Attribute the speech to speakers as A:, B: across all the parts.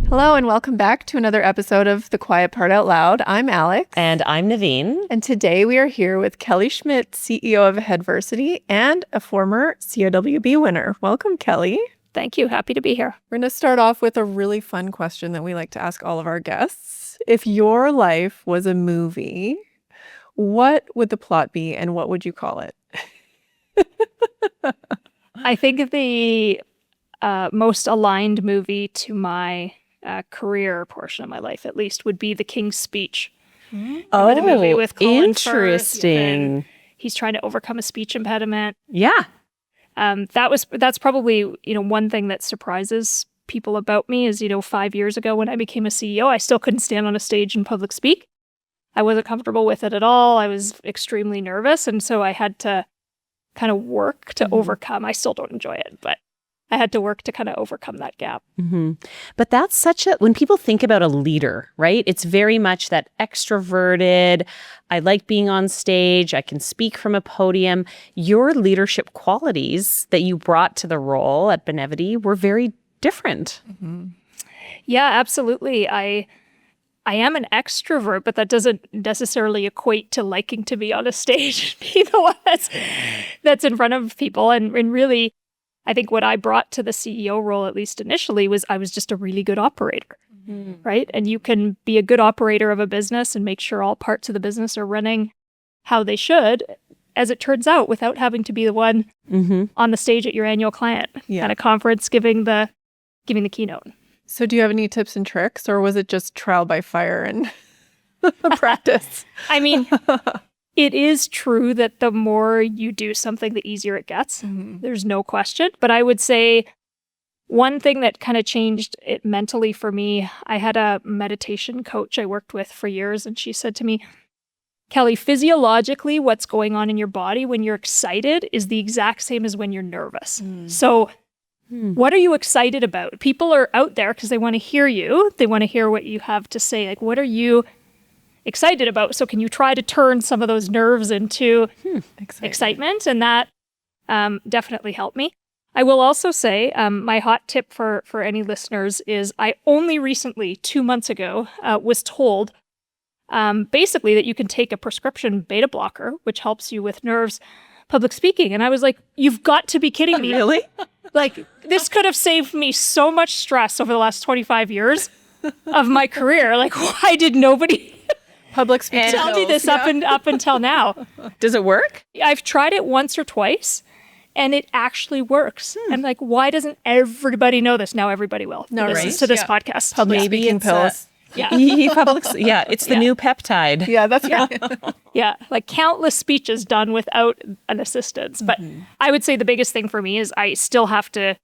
A: Hello and welcome back to another episode of The Quiet Part Out Loud. I'm Alex.
B: And I'm Nuvyn.
A: And today we are here with Kelly Schmitt, CEO of Headversity and a former COWB winner. Welcome, Kelly.
C: Thank you. Happy to be here.
A: We're going to start off with a really fun question that we like to ask all of our guests. If your life was a movie, what would the plot be and what would you call it?
C: I think the most aligned movie to my career portion of my life, at least, would be The King's Speech.
B: Oh,
C: the movie with Colin
B: interesting.
C: Firth, he's trying to overcome a speech impediment.
B: Yeah.
C: That's probably, one thing that surprises people about me is, 5 years ago when I became a CEO, I still couldn't stand on a stage and public speak. I wasn't comfortable with it at all. I was extremely nervous. And so I had to kind of work to overcome. I still don't enjoy it, but I had to work to kind of overcome that gap.
B: Mm-hmm. But that's when people think about a leader, right? It's very much that extroverted, I like being on stage, I can speak from a podium. Your leadership qualities that you brought to the role at Benevity were very different.
A: Mm-hmm.
C: Yeah, absolutely. I am an extrovert, but that doesn't necessarily equate to liking to be on a stage and be the one that's in front of people. And really, I think what I brought to the CEO role, at least initially, was I was just a really good operator, right? And you can be a good operator of a business and make sure all parts of the business are running how they should, as it turns out, without having to be the one on the stage at your annual client at a conference giving the keynote.
A: So do you have any tips and tricks, or was it just trial by fire and practice?
C: I mean, it is true that the more you do something, the easier it gets. There's no question. But I would say one thing that kind of changed it mentally for me, I had a meditation coach I worked with for years, and she said to me, Kelly, physiologically, what's going on in your body when you're excited is the exact same as when you're nervous. So what are you excited about? People are out there because they want to hear you. They want to hear what you have to say. Like, what are you excited about? So can you try to turn some of those nerves into excitement? And that definitely helped me. I will also say my hot tip for any listeners is I only recently, 2 months ago, was told basically that you can take a prescription beta blocker, which helps you with nerves, public speaking. And I was like, you've got to be kidding me.
A: Really?
C: Like, this could have saved me so much stress over the last 25 years of my career. Like, why did nobody
A: Public speaking
C: tell me this up until now?
B: Does it work?
C: I've tried it once or twice, and it actually works. And like, why doesn't everybody know this? Now everybody will.
A: No,
C: Listens to this podcast.
A: Public speaking pills.
B: It's the new peptide.
A: Yeah, that's right.
C: Yeah, like countless speeches done without an assistance. But I would say the biggest thing for me is I still have to,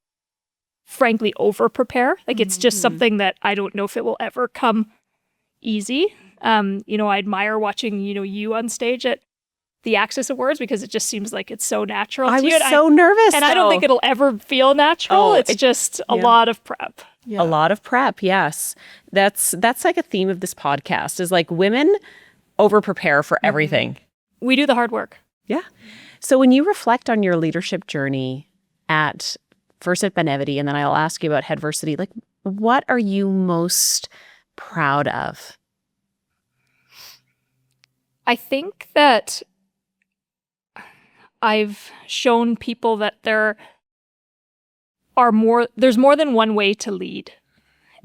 C: frankly, over-prepare. Like, it's just something that I don't know if it will ever come easy. I admire watching, you on stage at the Access Awards because it just seems like it's so natural to you.
B: I was so nervous,
C: and I don't think it'll ever feel natural. It's just a lot of prep.
A: Yeah.
B: A lot of prep, yes. That's like a theme of this podcast is like women over-prepare for everything.
C: We do the hard work.
B: Yeah. So when you reflect on your leadership journey first at Benevity, and then I'll ask you about Headversity, like what are you most proud of?
C: I think that I've shown people that there's more than one way to lead.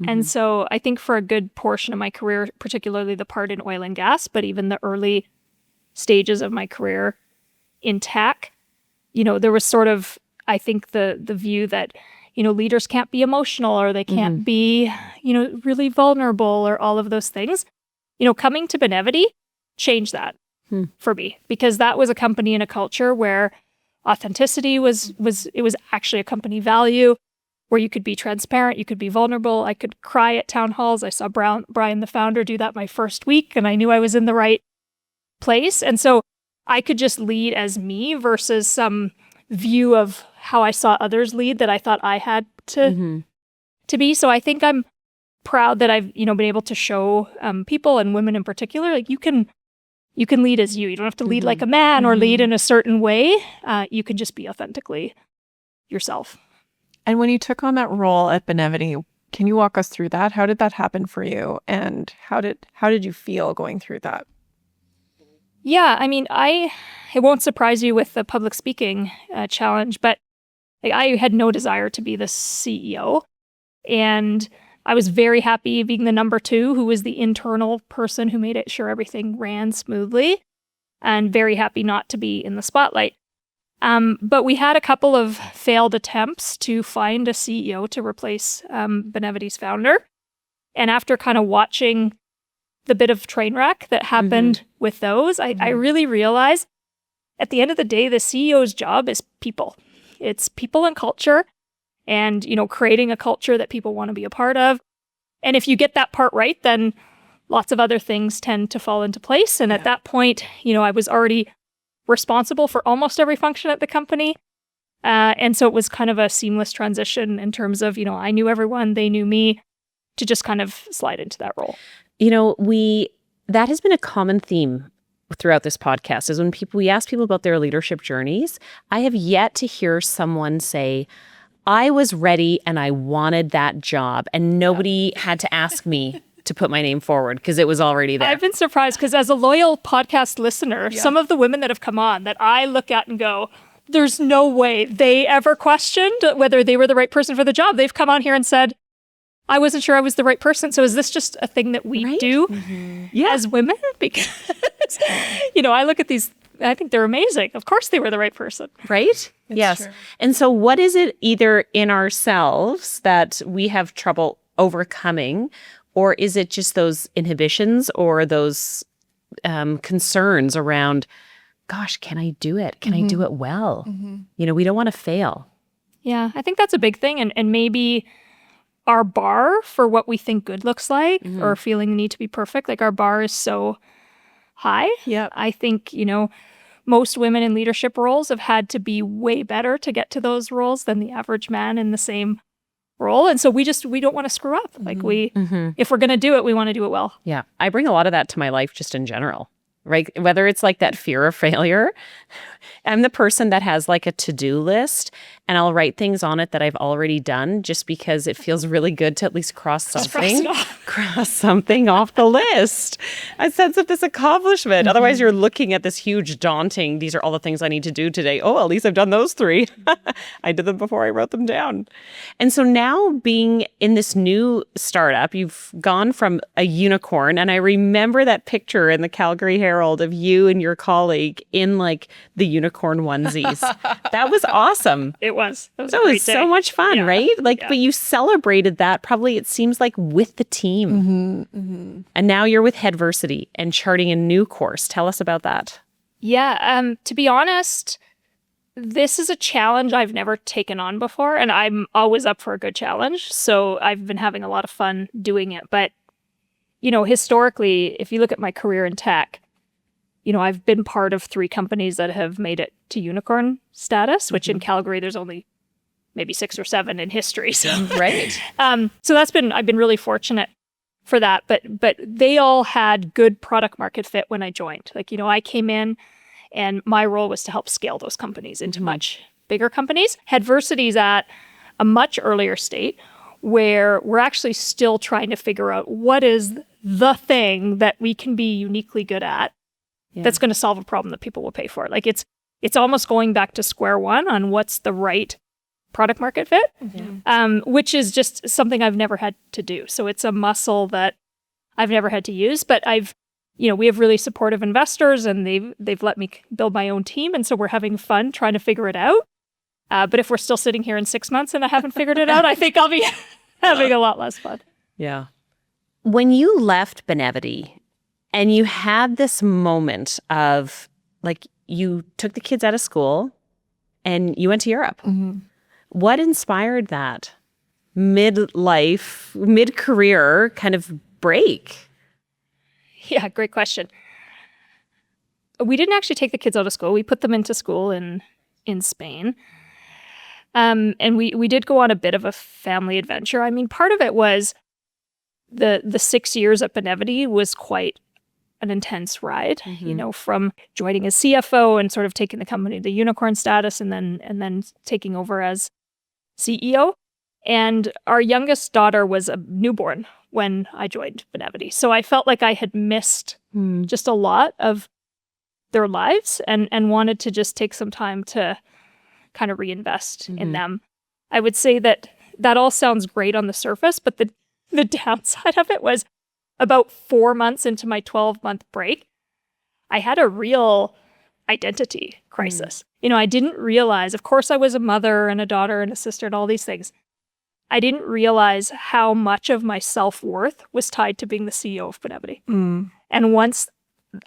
C: And so I think for a good portion of my career, particularly the part in oil and gas, but even the early stages of my career in tech, there was sort of, I think the view that, leaders can't be emotional or they can't be, really vulnerable or all of those things. Coming to Benevity changed that for me, because that was a company and a culture where authenticity was actually a company value, where you could be transparent, you could be vulnerable. I could cry at town halls. I saw Brian, the founder, do that my first week, and I knew I was in the right place. And so I could just lead as me versus some view of how I saw others lead that I thought I had to be. So I think I'm proud that I've been able to show people, and women in particular, like you can lead as you. You don't have to lead like a man or lead in a certain way. You can just be authentically yourself.
A: And when you took on that role at Benevity, Can you walk us through that? How did that happen for you? And how did you feel going through that?
C: Yeah, I mean, it won't surprise you with the public speaking challenge, but like, I had no desire to be the CEO. And I was very happy being the number 2, who was the internal person who made it sure everything ran smoothly, and very happy not to be in the spotlight. But we had a couple of failed attempts to find a CEO to replace Benevity's founder. And after kind of watching the bit of train wreck that happened with those, I really realized at the end of the day, the CEO's job is people. It's people and culture, and, creating a culture that people want to be a part of. And if you get that part right, then lots of other things tend to fall into place. And at that point, I was already responsible for almost every function at the company. And so it was kind of a seamless transition in terms of, I knew everyone, they knew me, to just kind of slide into that role.
B: That has been a common theme throughout this podcast, is when we ask people about their leadership journeys, I have yet to hear someone say, I was ready and I wanted that job, and nobody had to ask me to put my name forward because it was already there.
C: I've been surprised because as a loyal podcast listener, some of the women that have come on that I look at and go, there's no way they ever questioned whether they were the right person for the job. They've come on here and said, I wasn't sure I was the right person. So is this just a thing that we do as women? Because, I look at these, I think they're amazing. Of course they were the right person.
B: Right? Yes.
A: True.
B: And so what is it either in ourselves that we have trouble overcoming, or is it just those inhibitions or those concerns around, gosh, can I do it? Can I do it well? We don't want to fail.
C: Yeah, I think that's a big thing. And maybe our bar for what we think good looks like, or feeling the need to be perfect, like our bar is so high.
A: Yeah.
C: I think, most women in leadership roles have had to be way better to get to those roles than the average man in the same role. And so we don't want to screw up. Like if we're going to do it, we want to do it well.
B: Yeah. I bring a lot of that to my life just in general, right? Whether it's like that fear of failure. I'm the person that has like a to-do list, and I'll write things on it that I've already done just because it feels really good to at least cross something off the list. A sense of this accomplishment. Otherwise, you're looking at this huge daunting, these are all the things I need to do today. Oh, at least I've done those 3. I did them before I wrote them down. And so now being in this new startup, you've gone from a unicorn, and I remember that picture in the Calgary Herald of you and your colleague in like the unicorn onesies. That was awesome.
C: It was.
B: That was so much fun, right? But you celebrated that probably, it seems like, with the team. And now you're with Headversity and charting a new course. Tell us about that.
C: Yeah. To be honest, this is a challenge I've never taken on before, and I'm always up for a good challenge. So I've been having a lot of fun doing it. But, historically, if you look at my career in tech, I've been part of 3 companies that have made it to unicorn status, which in Calgary, there's only maybe 6 or 7 in history. So,
B: Right.
C: So I've been really fortunate for that. But they all had good product market fit when I joined. Like, I came in and my role was to help scale those companies into much bigger companies. Headversity's at a much earlier state where we're actually still trying to figure out what is the thing that we can be uniquely good at that's going to solve a problem that people will pay for. Like it's almost going back to square one on what's the right product market fit, which is just something I've never had to do. So it's a muscle that I've never had to use, but we have really supportive investors, and they've let me build my own team. And so we're having fun trying to figure it out. But if we're still sitting here in 6 months and I haven't figured it out, I think I'll be having a lot less fun.
B: Yeah. When you left Benevity and you had this moment of like, you took the kids out of school and you went to Europe. What inspired that mid-career kind of break?
C: Yeah, great question. We didn't actually take the kids out of school. We put them into school in Spain. And we did go on a bit of a family adventure. I mean, part of it was the 6 years at Benevity was quite an intense ride, from joining as CFO and sort of taking the company to unicorn status and then taking over as CEO. And our youngest daughter was a newborn when I joined Benevity. So I felt like I had missed just a lot of their lives and wanted to just take some time to kind of reinvest in them. I would say that all sounds great on the surface, but the downside of it was about 4 months into my 12-month break, I had a real identity crisis. I didn't realize, of course I was a mother and a daughter and a sister and all these things. I didn't realize how much of my self-worth was tied to being the CEO of Benevity. And once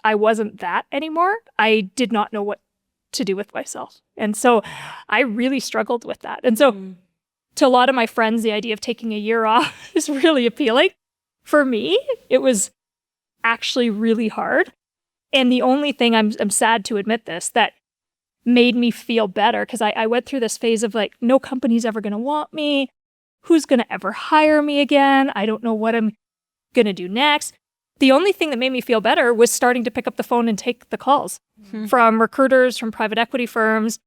C: I wasn't that anymore, I did not know what to do with myself. And so I really struggled with that. And so to a lot of my friends, the idea of taking a year off is really appealing. For me, it was actually really hard. And the only thing, I'm sad to admit this, that made me feel better, because I went through this phase of like, no company's ever going to want me. Who's going to ever hire me again? I don't know what I'm going to do next. The only thing that made me feel better was starting to pick up the phone and take the calls from recruiters, from private equity firms,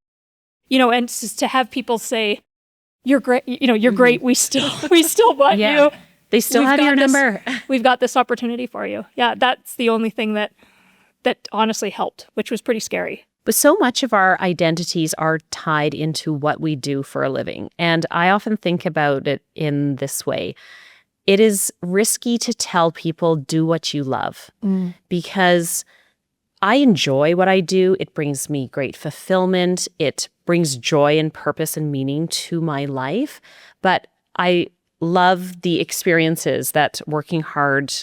C: and just to have people say, you're great, you're great. We still want you.
B: They still have your number.
C: We've got this opportunity for you. Yeah, that's the only thing that honestly helped, which was pretty scary.
B: But so much of our identities are tied into what we do for a living. And I often think about it in this way. It is risky to tell people do what you love because I enjoy what I do. It brings me great fulfillment. It brings joy and purpose and meaning to my life. But I love the experiences that working hard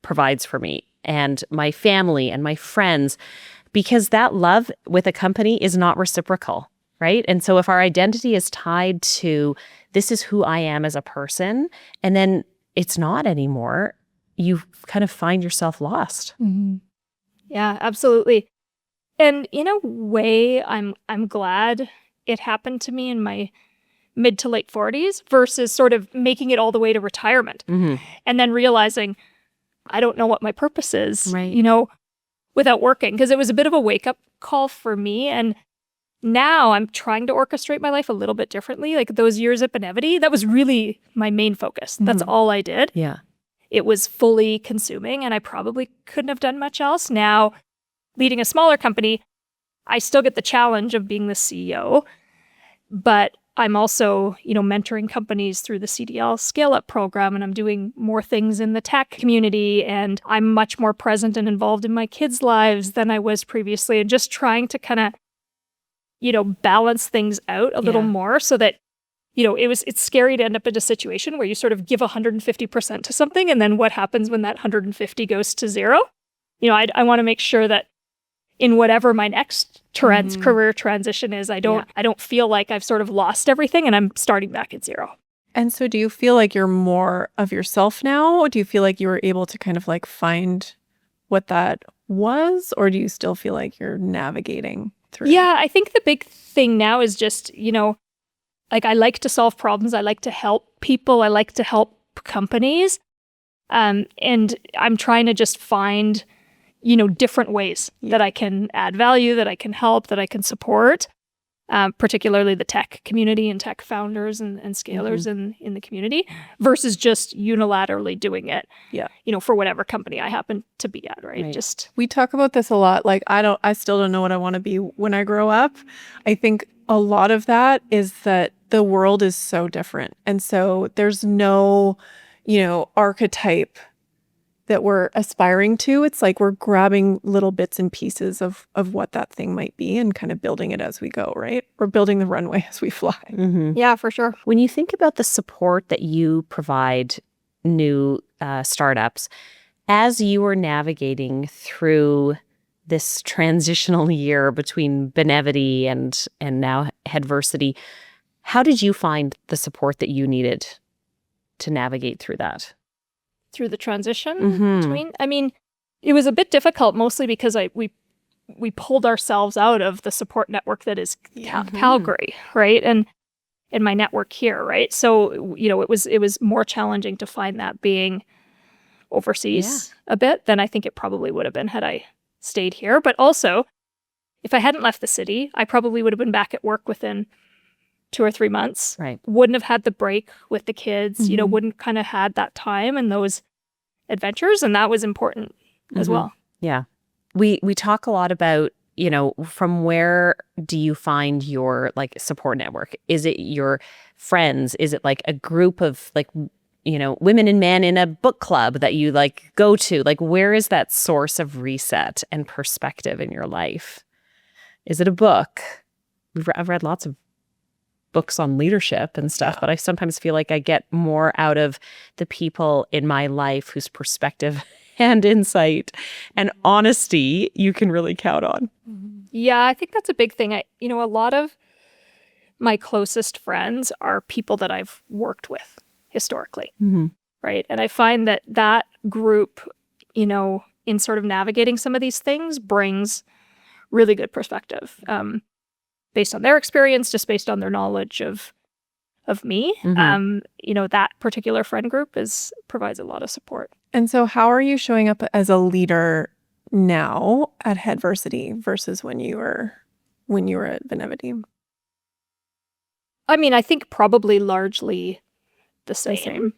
B: provides for me and my family and my friends, because that love with a company is not reciprocal, right? And so if our identity is tied to this is who I am as a person, and then it's not anymore, you kind of find yourself lost.
C: Yeah, absolutely. And in a way, I'm glad it happened to me in my mid to late 40s versus sort of making it all the way to retirement and then realizing I don't know what my purpose is, without working, because it was a bit of a wake-up call for me. And now I'm trying to orchestrate my life a little bit differently. Like those years at Benevity, that was really my main focus. That's all I did.
B: Yeah.
C: It was fully consuming, and I probably couldn't have done much else. Now, leading a smaller company, I still get the challenge of being the CEO, but I'm also, mentoring companies through the CDL scale-up program, and I'm doing more things in the tech community, and I'm much more present and involved in my kids' lives than I was previously, and just trying to kind of, balance things out a little more so that, it's scary to end up in a situation where you sort of give 150% to something, and then what happens when that 150 goes to zero? I want to make sure that in whatever my next career transition is, I don't feel like I've sort of lost everything and I'm starting back at zero.
A: And so do you feel like you're more of yourself now? Or do you feel like you were able to kind of like find what that was? Or do you still feel like you're navigating through?
C: Yeah, I think the big thing now is just, like I like to solve problems. I like to help people. I like to help companies. And I'm trying to just find different ways that I can add value, that I can help, that I can support, particularly the tech community and tech founders and scalers in the community versus just unilaterally doing it, for whatever company I happen to be at, right?
A: We talk about this a lot. Like, I still don't know what I want to be when I grow up. I think a lot of that is that the world is so different. And so there's no, archetype that we're aspiring to. It's like we're grabbing little bits and pieces of what that thing might be and kind of building it as we go, right? We're building the runway as we fly.
C: Yeah, for sure.
B: When you think about the support that you provide new startups, as you were navigating through this transitional year between Benevity and now Headversity, how did you find the support that you needed to navigate through that?
C: Through the transition between, I mean, it was a bit difficult mostly because we pulled ourselves out of the support network that is Calgary, right? And my network here, right? So, it was more challenging to find that being overseas a bit than I think it probably would have been had I stayed here. But also, if I hadn't left the city, I probably would have been back at work within 2 or 3 months.
B: Right.
C: Wouldn't have had the break with the kids, wouldn't kind of had that time and those adventures. And that was important as well.
B: Yeah. We talk a lot about, from where do you find your like support network? Is it your friends? Is it like a group of like, women and men in a book club that you like go to? Like, where is that source of reset and perspective in your life? Is it a book? I've read lots of books on leadership and stuff, but I sometimes feel like I get more out of the people in my life whose perspective and insight and honesty you can really count on.
C: Yeah, I think that's a big thing. A lot of my closest friends are people that I've worked with historically, right? And I find that group, in sort of navigating some of these things brings really good perspective. Based on their experience, just based on their knowledge of me, that particular friend group provides a lot of support.
A: And so how are you showing up as a leader now at Headversity versus when you were at Benevity?
C: I mean, I think probably largely the same.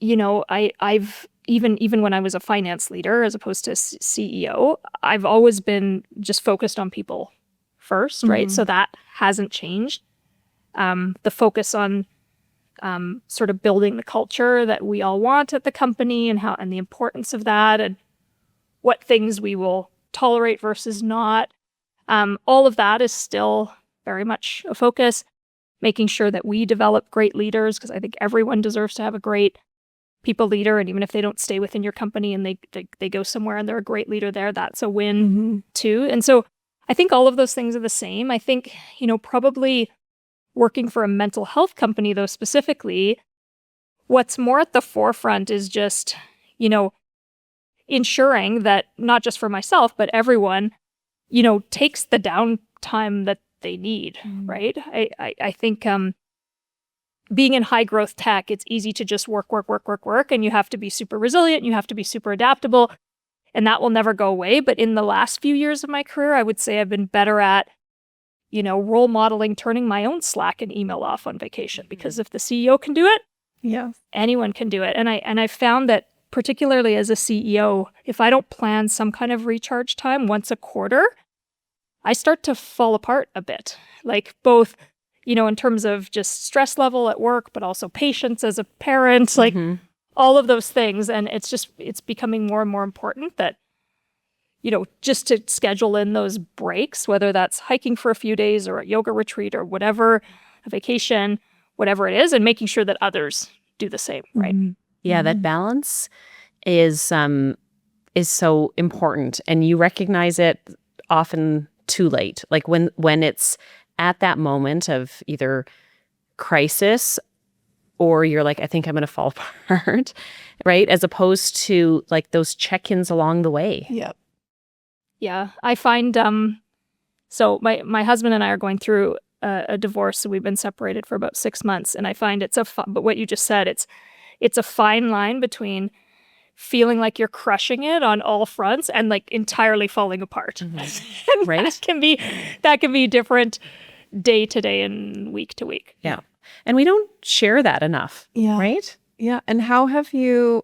C: I've even when I was a finance leader as opposed to CEO, I've always been just focused on people first, right? So that hasn't changed. The focus on sort of building the culture that we all want at the company and the importance of that and what things we will tolerate versus not. All of that is still very much a focus. Making sure that we develop great leaders, because I think everyone deserves to have a great people leader. And even if they don't stay within your company and they go somewhere and they're a great leader there, that's a win too. And so I think all of those things are the same. I think, probably working for a mental health company, though, specifically, what's more at the forefront is just, ensuring that not just for myself, but everyone, takes the downtime that they need, right? I think being in high growth tech, it's easy to just work, and you have to be super resilient, you have to be super adaptable, and that will never go away. But in the last few years of my career, I would say I've been better at, role modeling, turning my own Slack and email off on vacation, because if the CEO can do it, anyone can do it. And I found that particularly as a CEO, if I don't plan some kind of recharge time once a quarter, I start to fall apart a bit, like both, in terms of just stress level at work, but also patience as a parent, like all of those things. And it's becoming more and more important that, just to schedule in those breaks, whether that's hiking for a few days or a yoga retreat or whatever, a vacation, whatever it is, and making sure that others do the same, right?
B: Yeah, that balance is so important. And you recognize it often too late. Like when it's at that moment of either crisis or you're like, I think I'm going to fall apart, right? As opposed to like those check-ins along the way.
A: Yep.
C: Yeah, I find, so my husband and I are going through a divorce, so we've been separated for about 6 months, and I find but what you just said, it's a fine line between feeling like you're crushing it on all fronts and like entirely falling apart. And
B: right?
C: That can be different day to day and week to week.
B: Yeah. And we don't share that enough.
A: Yeah.
B: Right?
A: Yeah. And how do you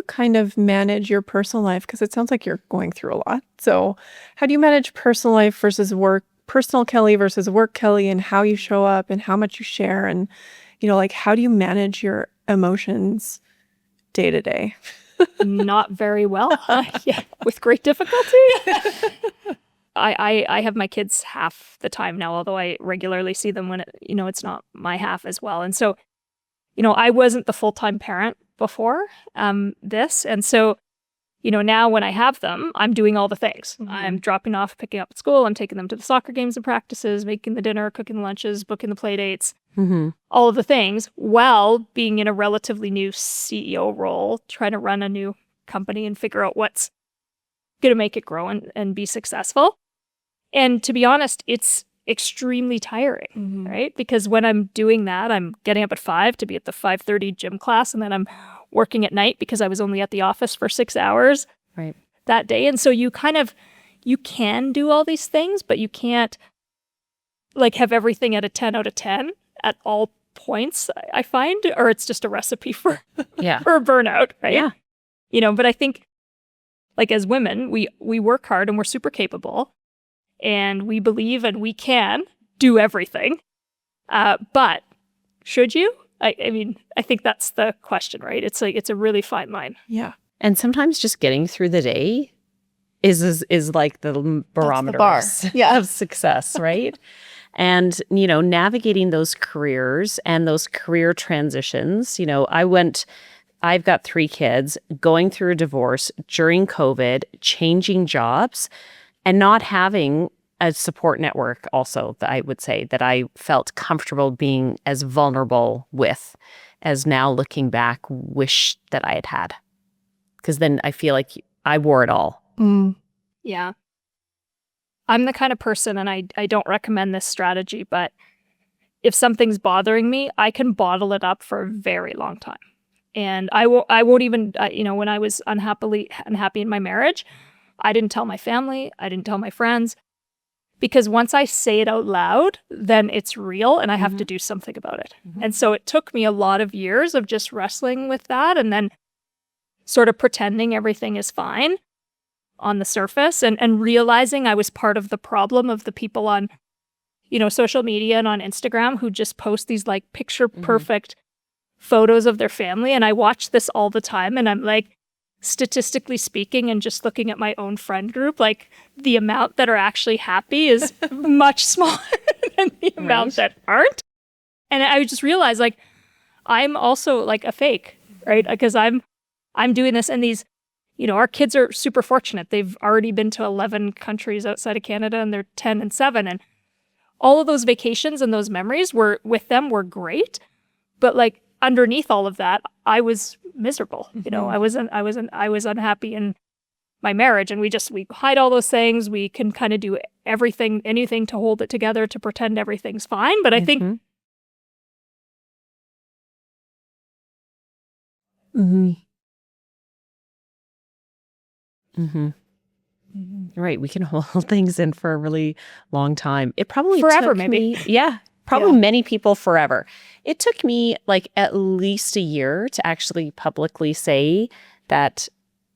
A: kind of manage your personal life? Because it sounds like you're going through a lot. So how do you manage personal life versus work, personal Kelly versus work Kelly, and how you show up and how much you share? And, like, how do you manage your emotions day to day?
C: Not very well. Yeah, with great difficulty. I have my kids half the time now, although I regularly see them when it's not my half as well. And so, I wasn't the full-time parent before this. And so, now when I have them, I'm doing all the things. I'm dropping off, picking up at school. I'm taking them to the soccer games and practices, making the dinner, cooking the lunches, booking the play dates, all of the things, while being in a relatively new CEO role, trying to run a new company and figure out what's going to make it grow and be successful. And to be honest, it's extremely tiring, right? Because when I'm doing that, I'm getting up at 5 to be at the 5:30 gym class, and then I'm working at night because I was only at the office for 6 hours that day. And so you can do all these things, but you can't like have everything at a 10 out of 10 at all points, I find, or it's just a recipe for
B: Yeah.
C: for a burnout, right?
B: Yeah.
C: You know, but I think like as women, we work hard and we're super capable and we believe and we can do everything. But should you? I mean, I think that's the question, right? It's a really fine line.
A: Yeah.
B: And sometimes just getting through the day is like the barometer
A: bar. Yeah.
B: of success, right? And, you know, navigating those careers and those career transitions, you know, I've got 3 kids, going through a divorce during COVID, changing jobs, and not having a support network also that I would say that I felt comfortable being as vulnerable with as now looking back, wish that I had had. Because then I feel like I wore it all.
A: Mm.
C: Yeah. I'm the kind of person, and I don't recommend this strategy, but if something's bothering me, I can bottle it up for a very long time. And I won't even, you know, when I was unhappy in my marriage, I didn't tell my family, I didn't tell my friends, because once I say it out loud, then it's real and I have to do something about it. And so it took me a lot of years of just wrestling with that and then sort of pretending everything is fine on the surface and realizing I was part of the problem of the people on, you know, social media and on Instagram who just post these like picture perfect photos of their family. And I watch this all the time and I'm like, statistically speaking, and just looking at my own friend group, like the amount that are actually happy is much smaller than the amount that aren't. And I just realized like, I'm also like a fake, right? Because I'm doing this and these, you know, our kids are super fortunate. They've already been to 11 countries outside of Canada and they're 10 and 7. And all of those vacations and those memories were great. But like underneath all of that, I was miserable. You know, I was unhappy in my marriage and we hide all those things. We can kind of do anything to hold it together, to pretend everything's fine. But I think
B: Right. We can hold things in for a really long time. It probably
C: forever,
B: took
C: maybe.
B: Many people forever. It took me like at least a year to actually publicly say that,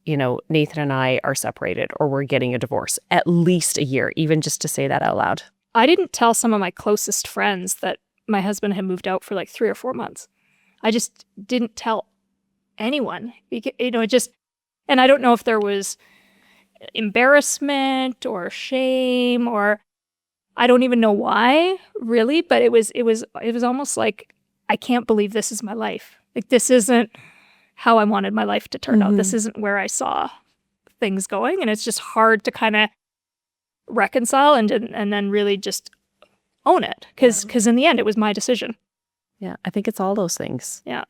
B: you know, Nathan and I are separated or we're getting a divorce. At least a year, even just to say that out loud.
C: I didn't tell some of my closest friends that my husband had moved out for like 3 or 4 months. I just didn't tell anyone. You know, and I don't know if there was embarrassment or shame or I don't even know why, really, but it was almost like I can't believe this is my life. Like this isn't how I wanted my life to turn out. This isn't where I saw things going, and it's just hard to kind of reconcile and then really just own it because in the end it was my decision.
B: Yeah, I think it's all those things.
C: Yeah.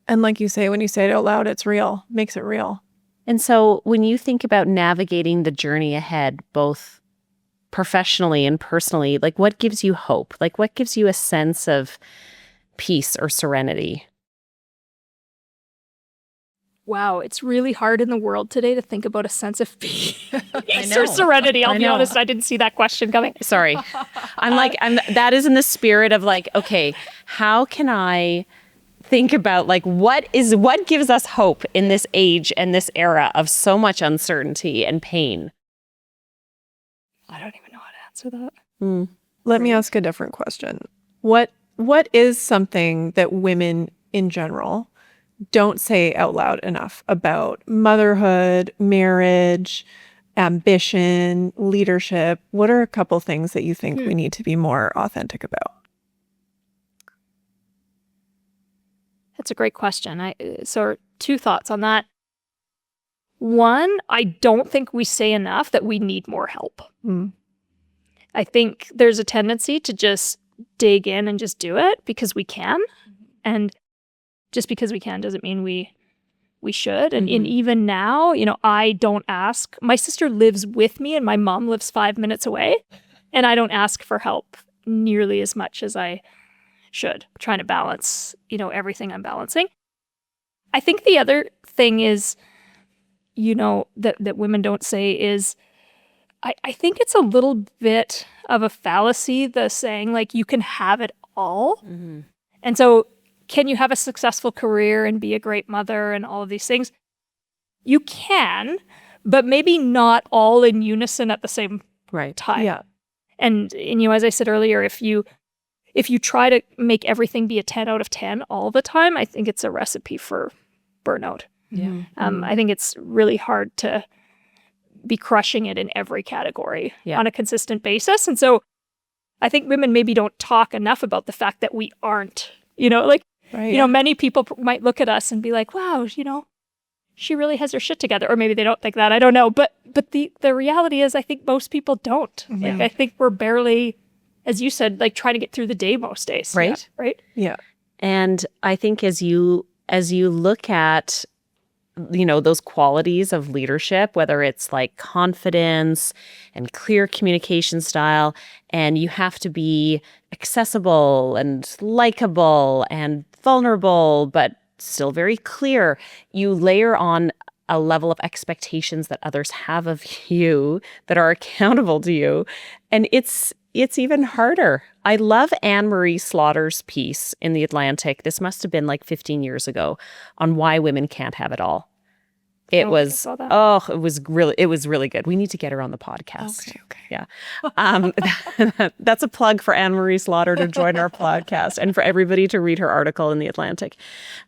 A: And like you say, when you say it out loud, it's real, makes it real.
B: And so when you think about navigating the journey ahead, both professionally and personally, like what gives you hope? Like what gives you a sense of peace or serenity?
C: Wow, it's really hard in the world today to think about a sense of peace or serenity. I'll be honest, I didn't see that question coming.
B: Sorry. That is in the spirit of like, okay, how can I think about like what gives us hope in this age and this era of so much uncertainty and pain?
C: I don't even know how to answer that.
A: Let me ask a different question. What is something that women in general don't say out loud enough about motherhood, marriage, ambition, leadership? What are a couple things that you think we need to be more authentic about?
C: That's a great question. So 2 thoughts on that. One, I don't think we say enough that we need more help. I think there's a tendency to just dig in and just do it because we can. And just because we can doesn't mean we should. And even now, you know, I don't ask. My sister lives with me and my mom lives 5 minutes away. And I don't ask for help nearly as much as I should. I'm trying to balance, you know, everything I'm balancing. I think the other thing is, you know, that women don't say is, I think it's a little bit of a fallacy, the saying like you can have it all.
B: Mm-hmm.
C: And so can you have a successful career and be a great mother and all of these things? You can, but maybe not all in unison at the same time.
A: Yeah.
C: And as I said earlier, if you try to make everything be a 10 out of 10 all the time, I think it's a recipe for burnout.
B: Yeah.
C: I think it's really hard to be crushing it in every category on a consistent basis. And so I think women maybe don't talk enough about the fact that we aren't, many people might look at us and be like, wow, she really has her shit together. Or maybe they don't think that. I don't know. But the reality is I think most people don't.
A: Mm-hmm.
C: Like, I think we're barely, as you said, like trying to get through the day most days.
B: Right.
C: Yeah, right.
A: Yeah.
B: And I think as you look at, those qualities of leadership, whether it's like confidence and clear communication style, and you have to be accessible and likable and vulnerable, but still very clear, you layer on a level of expectations that others have of you that are accountable to you. And it's even harder. I love Anne-Marie Slaughter's piece in The Atlantic. This must have been like 15 years ago on why women can't have it all. It was really good. We need to get her on the podcast.
A: Okay.
B: Yeah. That's a plug for Anne-Marie Slaughter to join our podcast and for everybody to read her article in The Atlantic.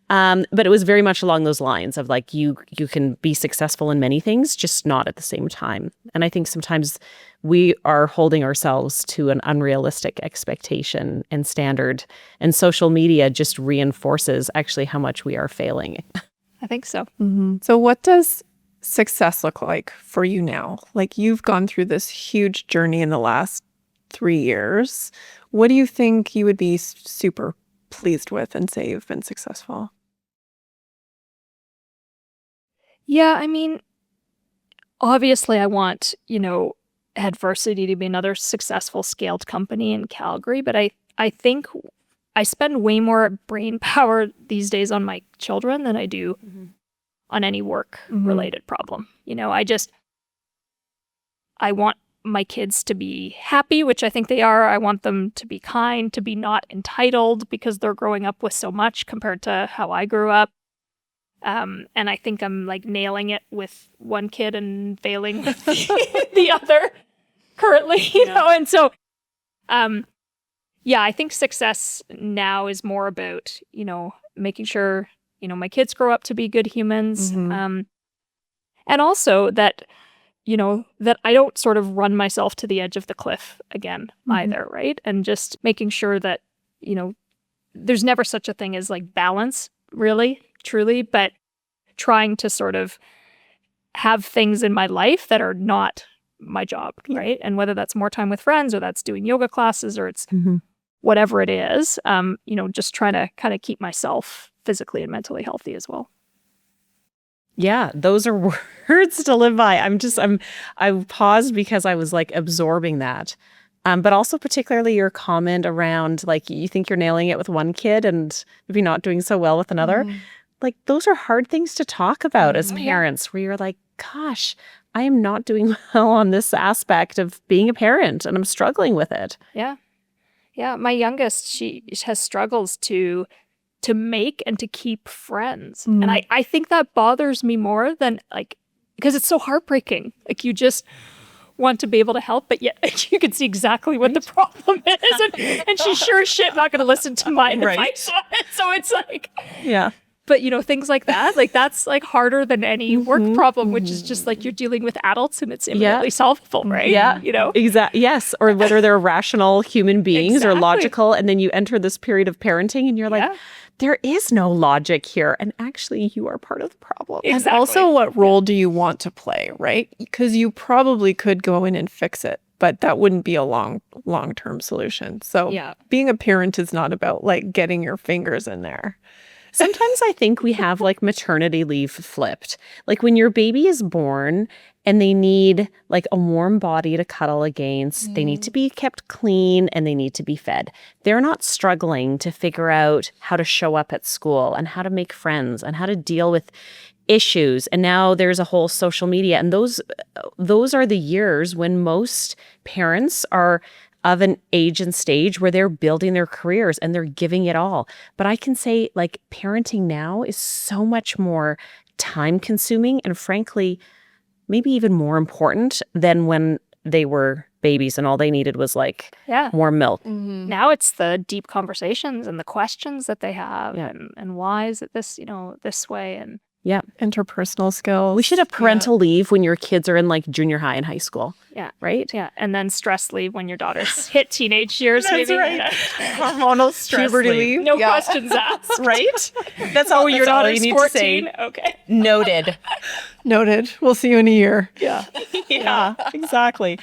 B: But it was very much along those lines of like, you can be successful in many things, just not at the same time. And I think sometimes we are holding ourselves to an unrealistic expectation and standard, and social media just reinforces actually how much we are failing.
C: I think so.
A: Mm-hmm. So what does success look like for you now? Like you've gone through this huge journey in the last 3 years. What do you think you would be super pleased with and say you've been successful?
C: Yeah, I mean, obviously I want, Headversity to be another successful scaled company in Calgary, but I think I spend way more brain power these days on my children than I do on any work-related problem. I want my kids to be happy, which I think they are. I want them to be kind, to be not entitled because they're growing up with so much compared to how I grew up. And I think I'm like nailing it with one kid and failing with the other currently, know? And so, I think success now is more about, making sure, my kids grow up to be good humans.
A: Mm-hmm.
C: And also that, that I don't sort of run myself to the edge of the cliff again either, right? And just making sure that, there's never such a thing as like balance, really, truly, but trying to sort of have things in my life that are not my job, right? And whether that's more time with friends or that's doing yoga classes or it's whatever it is, just trying to kind of keep myself physically and mentally healthy as well.
B: Yeah, those are words to live by. I paused because I was like absorbing that. But also particularly your comment around like, you think you're nailing it with one kid and maybe not doing so well with another. Like those are hard things to talk about as parents where you're like, gosh, I am not doing well on this aspect of being a parent and I'm struggling with it.
C: Yeah. Yeah. My youngest, she has struggles to make and to keep friends. And I think that bothers me more than like, because it's so heartbreaking. Like you just want to be able to help, but yet you can see exactly what the problem is. And she's sure as shit not going to listen to my advice. So it's like,
B: yeah.
C: But, things like that, like that's like harder than any work problem, which is just like you're dealing with adults and it's immediately solvable, right?
B: Yeah. Exactly. Yes. Or whether they're rational human beings or logical. And then you enter this period of parenting and you're like, there is no logic here. And actually you are part of the problem.
A: Exactly. And also what role do you want to play, right? Because you probably could go in and fix it, but that wouldn't be a long-term solution. So being a parent is not about like getting your fingers in there.
B: Sometimes I think we have like maternity leave flipped. Like when your baby is born and they need like a warm body to cuddle against, they need to be kept clean and they need to be fed. They're not struggling to figure out how to show up at school and how to make friends and how to deal with issues. And now there's a whole social media. And those are the years when most parents are of an age and stage where they're building their careers and they're giving it all. But I can say, like, parenting now is so much more time consuming and frankly, maybe even more important than when they were babies and all they needed was like warm milk.
C: Now it's the deep conversations and the questions that they have and why is it this, this way? And
A: interpersonal skills.
B: We should have parental leave when your kids are in like junior high and high school.
C: Yeah.
B: Right?
C: Yeah. And then stress leave when your daughters hit teenage years.
B: That's
C: maybe.
B: right. Hormonal stress
A: Puberty
B: leave.
A: leave.
C: No questions asked.
B: Right? That's all
C: Your
B: that's all
C: daughter's
B: you need
C: 14.
B: to say.
C: Okay.
B: Noted.
A: Noted. We'll see you in a year.
C: Yeah.
B: Yeah, exactly.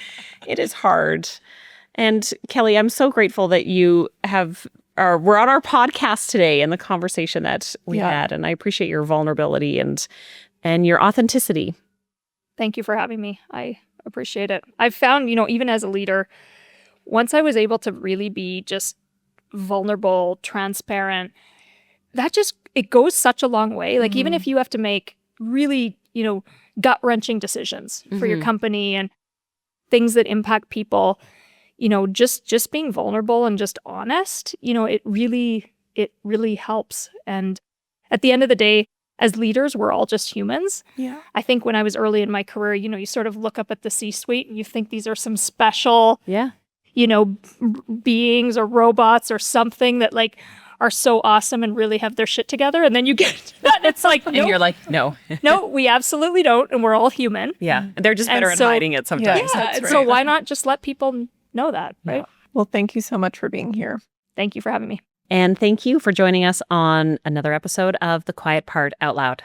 B: It is hard. And Kelly, I'm so grateful that you we're on our podcast today and the conversation that we had. And I appreciate your vulnerability and your authenticity.
C: Thank you for having me. I appreciate it. I've found, even as a leader, once I was able to really be just vulnerable, transparent, it goes such a long way. Like even if you have to make really, gut-wrenching decisions for your company and things that impact people, just being vulnerable and just honest, it really helps. And at the end of the day, as leaders, we're all just humans.
A: Yeah.
C: I think when I was early in my career, you sort of look up at the C-suite and you think these are some special, beings or robots or something that like are so awesome and really have their shit together. And then you get to that and it's like,
B: And you're like, no.
C: no, we absolutely don't. And we're all human.
B: Yeah. And they're just better at hiding it sometimes.
C: Yeah. So why not just let people know that, right?
A: Yeah. Well, thank you so much for being here.
C: Thank you for having me.
B: And thank you for joining us on another episode of The Quiet Part Out Loud.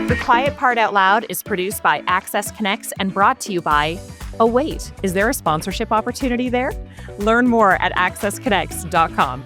B: The Quiet Part Out Loud is produced by Access Connects and brought to you by Oh wait, is there a sponsorship opportunity there? Learn more at accessconnects.com.